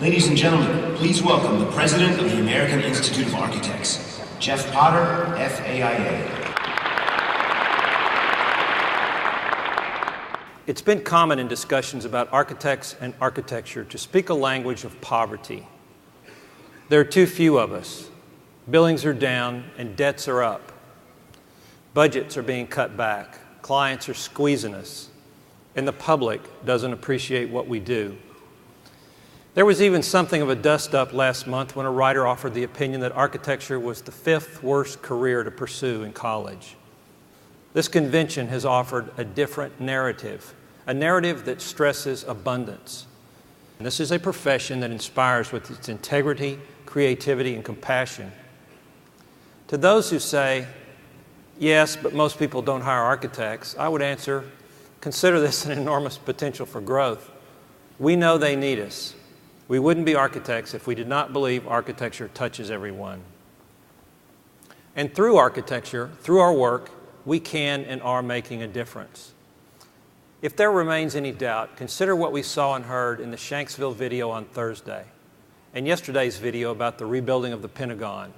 Ladies and gentlemen, please welcome the President of the American Institute of Architects, Jeff Potter, AIA. It's been common in discussions about architects and architecture to speak a language of poverty. There are too few of us. Billings are down and debts are up. Budgets are being cut back. Clients are squeezing us. And the public doesn't appreciate what we do. There was even something of a dust-up last month when a writer offered the opinion that architecture was the 5th worst career to pursue in college. This convention has offered a different narrative, a narrative that stresses abundance. And this is a profession that inspires with its integrity, creativity, and compassion. To those who say, yes, but most people don't hire architects, I would answer, consider this an enormous potential for growth. We know they need us. We wouldn't be architects if we did not believe architecture touches everyone. And through architecture, through our work, we can and are making a difference. If there remains any doubt, consider what we saw and heard in the Shanksville video on Thursday and yesterday's video about the rebuilding of the Pentagon.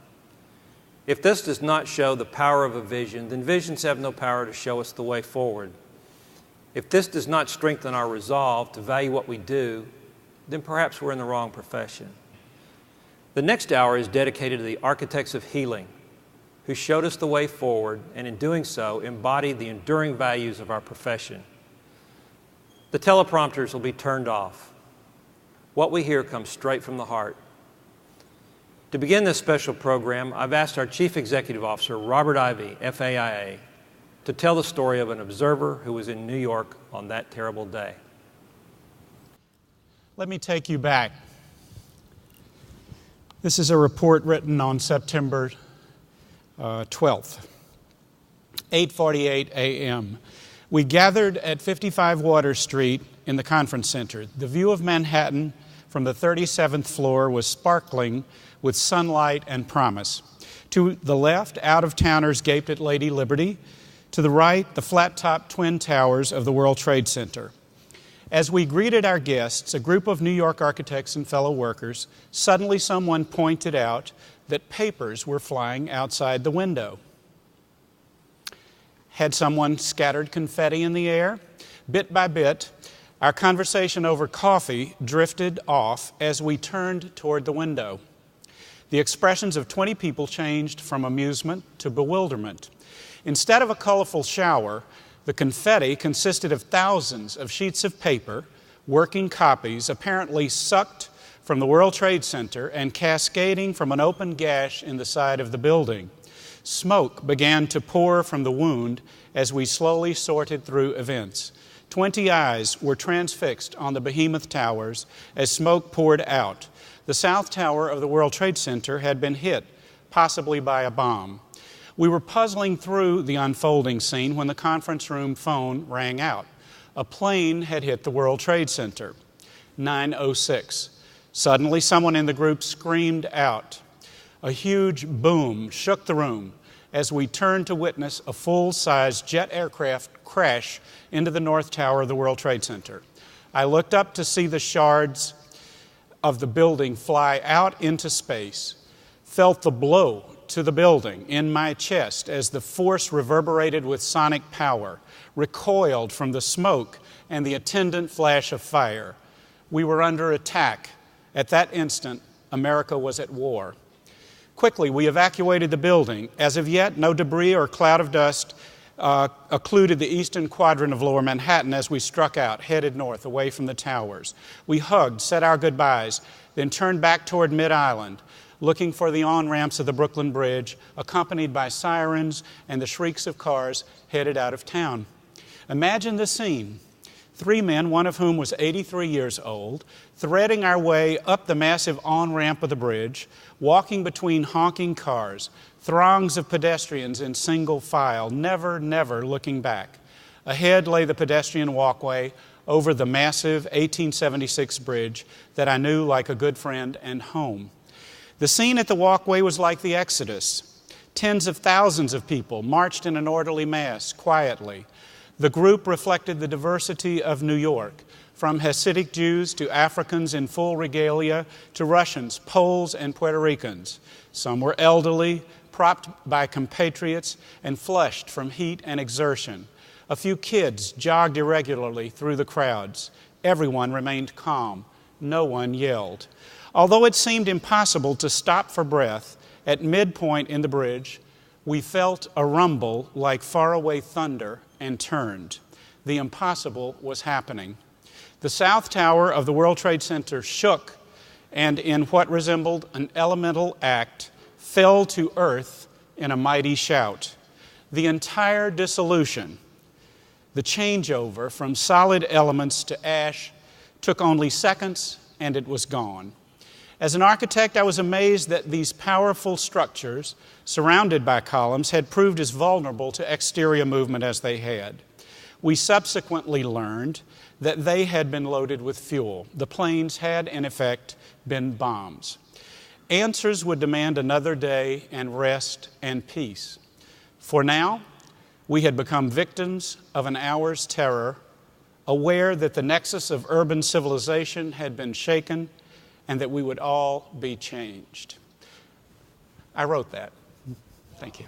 If this does not show the power of a vision, then visions have no power to show us the way forward. If this does not strengthen our resolve to value what we do, then perhaps we're in the wrong profession. The next hour is dedicated to the architects of healing, who showed us the way forward and in doing so embodied the enduring values of our profession. The teleprompters will be turned off. What we hear comes straight from the heart. To begin this special program, I've asked our Chief Executive Officer, Robert Ivy, FAIA, to tell the story of an observer who was in New York on that terrible day. Let me take you back. This is a report written on September 12th, 8:48 a.m. We gathered at 55 Water Street in the conference center. The view of Manhattan from the 37th floor was sparkling with sunlight and promise. To the left, out-of-towners gaped at Lady Liberty. To the right, the flat-topped twin towers of the World Trade Center. As we greeted our guests, a group of New York architects and fellow workers, suddenly someone pointed out that papers were flying outside the window. Had someone scattered confetti in the air? Bit by bit, our conversation over coffee drifted off as we turned toward the window. The expressions of 20 people changed from amusement to bewilderment. Instead of a colorful shower, the confetti consisted of thousands of sheets of paper, working copies, apparently sucked from the World Trade Center and cascading from an open gash in the side of the building. Smoke began to pour from the wound as we slowly sorted through events. 20 eyes were transfixed on the behemoth towers as smoke poured out. The South Tower of the World Trade Center had been hit, possibly by a bomb. We were puzzling through the unfolding scene when the conference room phone rang out. A plane had hit the World Trade Center. 9:06. Suddenly, someone in the group screamed out. A huge boom shook the room as we turned to witness a full-size jet aircraft crash into the North Tower of the World Trade Center. I looked up to see the shards of the building fly out into space, felt the blow to the building in my chest as the force reverberated with sonic power, recoiled from the smoke and the attendant flash of fire. We were under attack. At that instant, America was at war. Quickly, we evacuated the building. As of yet, no debris or cloud of dust occluded the eastern quadrant of Lower Manhattan as we struck out, headed north, away from the towers. We hugged, said our goodbyes, then turned back toward Mid-Island, looking for the on-ramps of the Brooklyn Bridge, accompanied by sirens and the shrieks of cars headed out of town. Imagine the scene. 3 men, one of whom was 83 years old, threading our way up the massive on-ramp of the bridge, walking between honking cars, throngs of pedestrians in single file, never looking back. Ahead lay the pedestrian walkway over the massive 1876 bridge that I knew like a good friend and home. The scene at the walkway was like the Exodus. Tens of thousands of people marched in an orderly mass, quietly. The group reflected the diversity of New York, from Hasidic Jews to Africans in full regalia to Russians, Poles, and Puerto Ricans. Some were elderly, propped by compatriots, and flushed from heat and exertion. A few kids jogged irregularly through the crowds. Everyone remained calm. No one yelled. Although it seemed impossible to stop for breath, at midpoint in the bridge, we felt a rumble like faraway thunder and turned. The impossible was happening. The South Tower of the World Trade Center shook, and in what resembled an elemental act, fell to earth in a mighty shout. The entire dissolution, the changeover from solid elements to ash, took only seconds, and it was gone. As an architect, I was amazed that these powerful structures, surrounded by columns, had proved as vulnerable to exterior movement as they had. We subsequently learned that they had been loaded with fuel. The planes had, in effect, been bombs. Answers would demand another day and rest and peace. For now, we had become victims of an hour's terror, aware that the nexus of urban civilization had been shaken and that we would all be changed. I wrote that. Thank you.